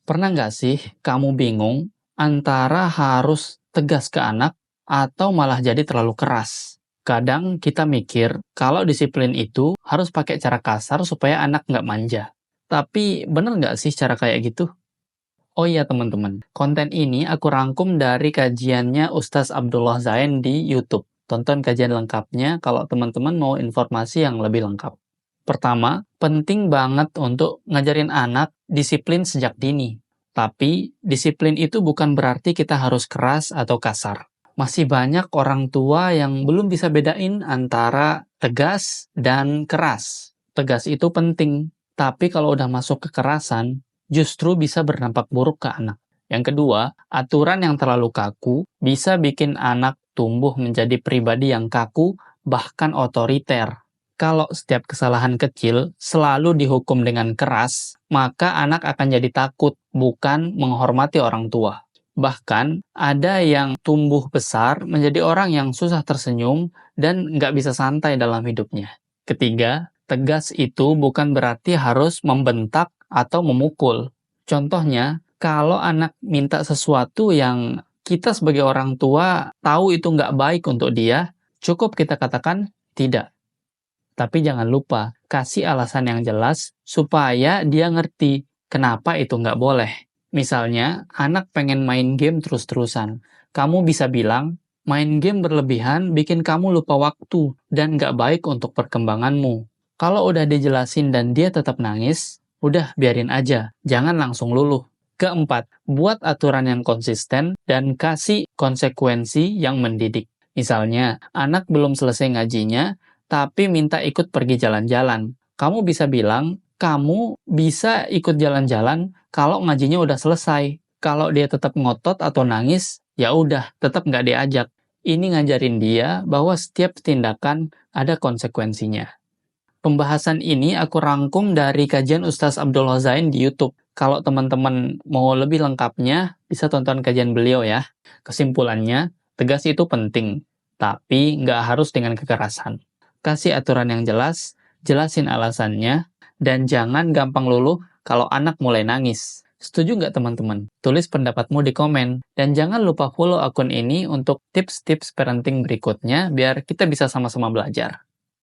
Pernah nggak sih kamu bingung antara harus tegas ke anak atau malah jadi terlalu keras? Kadang kita mikir kalau disiplin itu harus pakai cara kasar supaya anak nggak manja. Tapi bener nggak sih cara kayak gitu? Oh iya teman-teman, konten ini aku rangkum dari kajiannya Ustadz Abdullah Zain di YouTube. Tonton kajian lengkapnya kalau teman-teman mau informasi yang lebih lengkap. Pertama, penting banget untuk ngajarin anak disiplin sejak dini. Tapi, disiplin itu bukan berarti kita harus keras atau kasar. Masih banyak orang tua yang belum bisa bedain antara tegas dan keras. Tegas itu penting, tapi kalau udah masuk kekerasan, justru bisa berdampak buruk ke anak. Yang kedua, aturan yang terlalu kaku bisa bikin anak tumbuh menjadi pribadi yang kaku, bahkan otoriter. Kalau setiap kesalahan kecil selalu dihukum dengan keras, maka anak akan jadi takut, bukan menghormati orang tua. Bahkan, ada yang tumbuh besar menjadi orang yang susah tersenyum dan nggak bisa santai dalam hidupnya. Ketiga, tegas itu bukan berarti harus membentak atau memukul. Contohnya, kalau anak minta sesuatu yang kita sebagai orang tua tahu itu nggak baik untuk dia, cukup kita katakan tidak. Tapi jangan lupa, kasih alasan yang jelas supaya dia ngerti kenapa itu nggak boleh. Misalnya, anak pengen main game terus-terusan. Kamu bisa bilang, main game berlebihan bikin kamu lupa waktu dan nggak baik untuk perkembanganmu. Kalau udah dijelasin dan dia tetap nangis, udah biarin aja, jangan langsung luluh. Keempat, buat aturan yang konsisten dan kasih konsekuensi yang mendidik. Misalnya, anak belum selesai ngajinya, tapi minta ikut pergi jalan-jalan. Kamu bisa bilang, kamu bisa ikut jalan-jalan kalau ngajinya udah selesai. Kalau dia tetap ngotot atau nangis, ya udah, tetap nggak diajak. Ini ngajarin dia bahwa setiap tindakan ada konsekuensinya. Pembahasan ini aku rangkum dari kajian Ustadz Abdullah Zain di YouTube. Kalau teman-teman mau lebih lengkapnya, bisa tonton kajian beliau ya. Kesimpulannya, tegas itu penting, tapi nggak harus dengan kekerasan. Kasih aturan yang jelas, jelasin alasannya, dan jangan gampang luluh kalau anak mulai nangis. Setuju nggak teman-teman? Tulis pendapatmu di komen. Dan jangan lupa follow akun ini untuk tips-tips parenting berikutnya biar kita bisa sama-sama belajar.